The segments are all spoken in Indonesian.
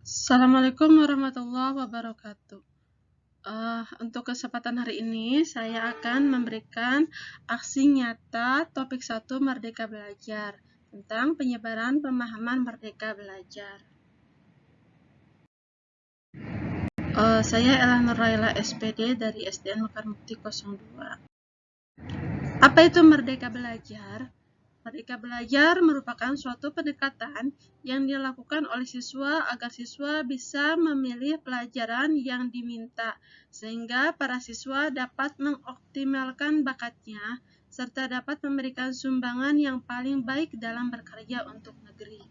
Assalamualaikum warahmatullahi wabarakatuh. Untuk kesempatan hari ini, saya akan memberikan aksi nyata topik 1 Merdeka Belajar tentang penyebaran pemahaman Merdeka Belajar. Saya Ella Nuraila SPD dari SDN Mekar Mukti 02. Apa itu Merdeka Belajar? Merdeka Belajar merupakan suatu pendekatan yang dilakukan oleh siswa agar siswa bisa memilih pelajaran yang diminta, sehingga para siswa dapat mengoptimalkan bakatnya serta dapat memberikan sumbangan yang paling baik dalam bekerja untuk negeri.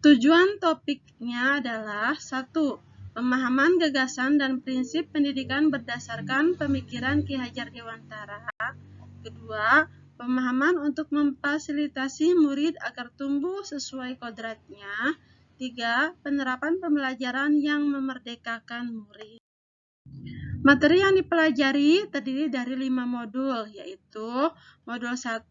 Tujuan topiknya adalah 1. Pemahaman gagasan dan prinsip pendidikan berdasarkan pemikiran Ki Hajar Dewantara. Kedua, pemahaman untuk memfasilitasi murid agar tumbuh sesuai kodratnya. 3. Penerapan pembelajaran yang memerdekakan murid. Materi yang dipelajari terdiri dari 5 modul, yaitu modul 1,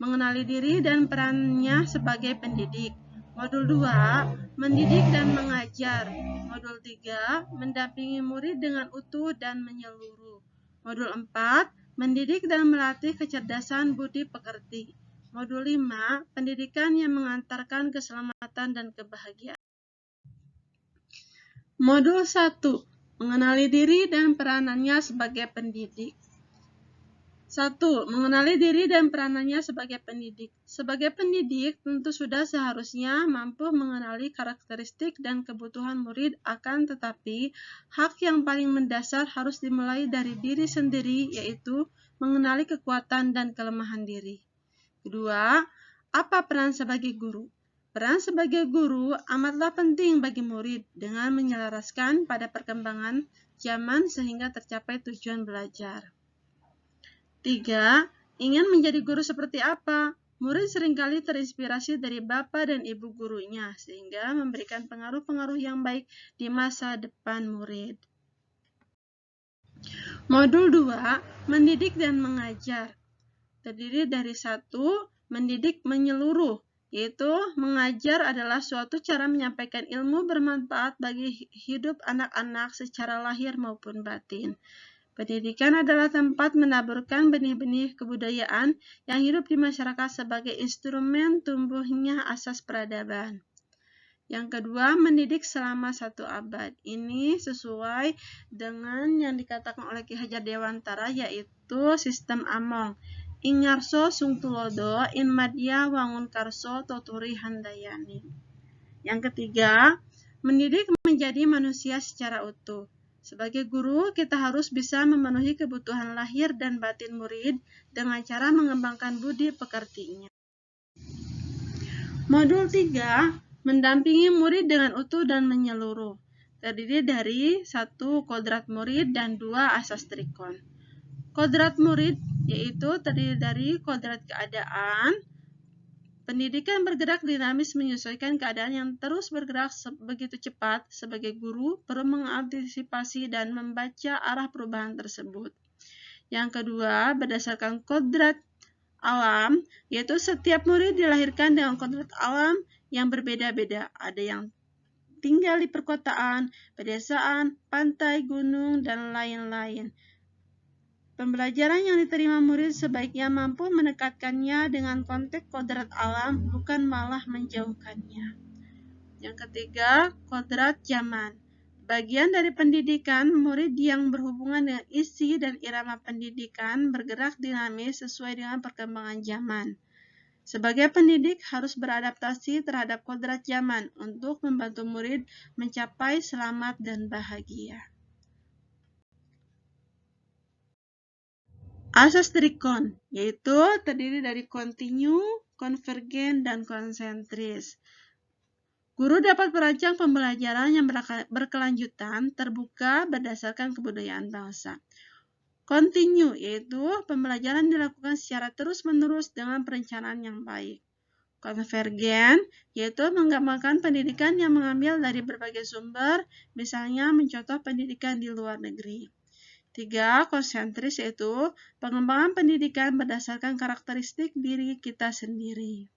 mengenali diri dan perannya sebagai pendidik. Modul 2, mendidik dan mengajar. Modul 3, mendampingi murid dengan utuh dan menyeluruh. Modul 4, mendidik dan melatih kecerdasan budi pekerti. Modul 5, pendidikan yang mengantarkan keselamatan dan kebahagiaan. Modul 1, mengenali diri dan peranannya sebagai pendidik. 1. Mengenali diri dan peranannya sebagai pendidik. Sebagai pendidik, tentu sudah seharusnya mampu mengenali karakteristik dan kebutuhan murid, akan tetapi hak yang paling mendasar harus dimulai dari diri sendiri, yaitu mengenali kekuatan dan kelemahan diri. Kedua, apa peran sebagai guru? Peran sebagai guru amatlah penting bagi murid dengan menyelaraskan pada perkembangan zaman sehingga tercapai tujuan belajar. 3. Ingin menjadi guru seperti apa? Murid seringkali terinspirasi dari bapak dan ibu gurunya, sehingga memberikan pengaruh-pengaruh yang baik di masa depan murid. Modul 2, mendidik dan mengajar. Terdiri dari 1, mendidik menyeluruh, yaitu mengajar adalah suatu cara menyampaikan ilmu bermanfaat bagi hidup anak-anak secara lahir maupun batin. Pendidikan adalah tempat menaburkan benih-benih kebudayaan yang hidup di masyarakat sebagai instrumen tumbuhnya asas peradaban. Yang kedua, mendidik selama 1 abad. Ini sesuai dengan yang dikatakan oleh Ki Hajar Dewantara, yaitu sistem Among. Ingarso sungtulodo in madya wangun karso toturi handayani. Yang ketiga, mendidik menjadi manusia secara utuh. Sebagai guru, kita harus bisa memenuhi kebutuhan lahir dan batin murid dengan cara mengembangkan budi pekertinya. Modul 3, mendampingi murid dengan utuh dan menyeluruh. Terdiri dari 1, kodrat murid dan 2, asas trikon. Kodrat murid yaitu terdiri dari kodrat keadaan. Pendidikan bergerak dinamis menyesuaikan keadaan yang terus bergerak begitu cepat. Sebagai guru, perlu mengantisipasi dan membaca arah perubahan tersebut. Yang kedua, berdasarkan kodrat alam, yaitu setiap murid dilahirkan dengan kodrat alam yang berbeda-beda. Ada yang tinggal di perkotaan, pedesaan, pantai, gunung, dan lain-lain. Pembelajaran yang diterima murid sebaiknya mampu mendekatkannya dengan konteks kodrat alam, bukan malah menjauhkannya. Yang ketiga, kodrat zaman. Bagian dari pendidikan, murid yang berhubungan dengan isi dan irama pendidikan bergerak dinamis sesuai dengan perkembangan zaman. Sebagai pendidik harus beradaptasi terhadap kodrat zaman untuk membantu murid mencapai selamat dan bahagia. Asas trikon, yaitu terdiri dari kontinu, konvergen, dan konsentris. Guru dapat merancang pembelajaran yang berkelanjutan, terbuka berdasarkan kebudayaan bangsa. Kontinu, yaitu pembelajaran dilakukan secara terus-menerus dengan perencanaan yang baik. Konvergen, yaitu mengembangkan pendidikan yang mengambil dari berbagai sumber, misalnya mencontoh pendidikan di luar negeri. 3. Konsentris, yaitu pengembangan pendidikan berdasarkan karakteristik diri kita sendiri.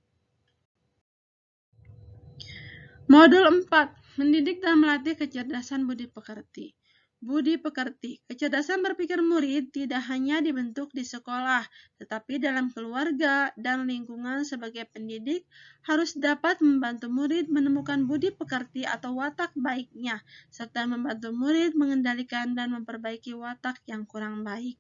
Modul 4. Mendidik dan melatih kecerdasan budi pekerti. Budi pekerti, kecerdasan berpikir murid tidak hanya dibentuk di sekolah, tetapi dalam keluarga dan lingkungan. Sebagai pendidik harus dapat membantu murid menemukan budi pekerti atau watak baiknya, serta membantu murid mengendalikan dan memperbaiki watak yang kurang baik.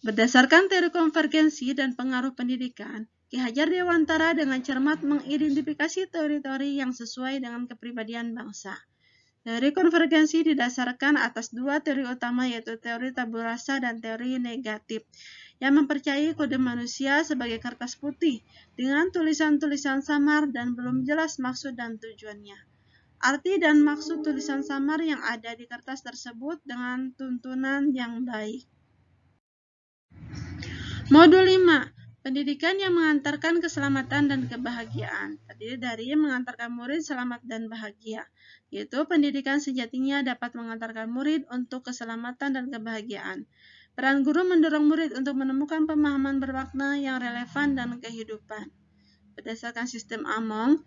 Berdasarkan teori konvergensi dan pengaruh pendidikan, Ki Hajar Dewantara dengan cermat mengidentifikasi teori-teori yang sesuai dengan kepribadian bangsa. Teori konvergensi didasarkan atas 2 teori utama, yaitu teori tabula rasa dan teori negatif. yang mempercayai kode manusia sebagai kertas putih dengan tulisan-tulisan samar dan belum jelas maksud dan tujuannya. Arti dan maksud tulisan samar yang ada di kertas tersebut dengan tuntunan yang baik. Modul 5. Pendidikan yang mengantarkan keselamatan dan kebahagiaan. Terdiri dari mengantarkan murid selamat dan bahagia, yaitu pendidikan sejatinya dapat mengantarkan murid untuk keselamatan dan kebahagiaan. Peran guru mendorong murid untuk menemukan pemahaman bermakna yang relevan dan kehidupan. Berdasarkan sistem Among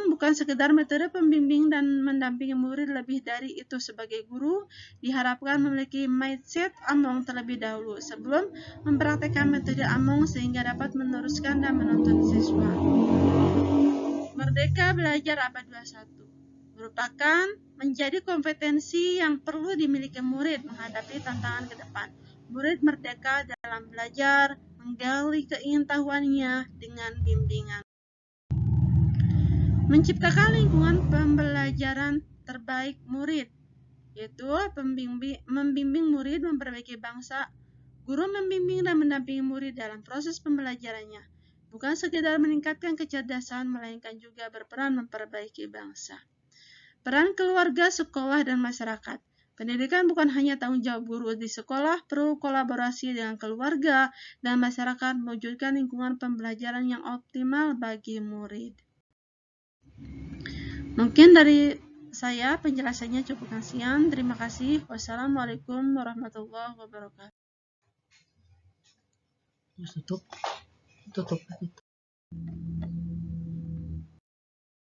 bukan sekedar metode pembimbing dan mendampingi murid, lebih dari itu sebagai guru diharapkan memiliki mindset Among terlebih dahulu sebelum mempraktekkan metode Among sehingga dapat meneruskan dan menuntun siswa. Merdeka Belajar Abad 21 merupakan menjadi kompetensi yang perlu dimiliki murid menghadapi tantangan ke depan. Murid merdeka dalam belajar, menggali keingintahuannya dengan bimbingan. Menciptakan lingkungan pembelajaran terbaik murid, yaitu membimbing murid memperbaiki bangsa. Guru membimbing dan mendampingi murid dalam proses pembelajarannya, bukan sekedar meningkatkan kecerdasan, melainkan juga berperan memperbaiki bangsa. Peran keluarga, sekolah, dan masyarakat. Pendidikan bukan hanya tanggung jawab guru di sekolah, perlu kolaborasi dengan keluarga dan masyarakat mewujudkan lingkungan pembelajaran yang optimal bagi murid. Mungkin dari saya penjelasannya cukup sekian. Terima kasih. Wassalamualaikum warahmatullahi wabarakatuh. Tutup.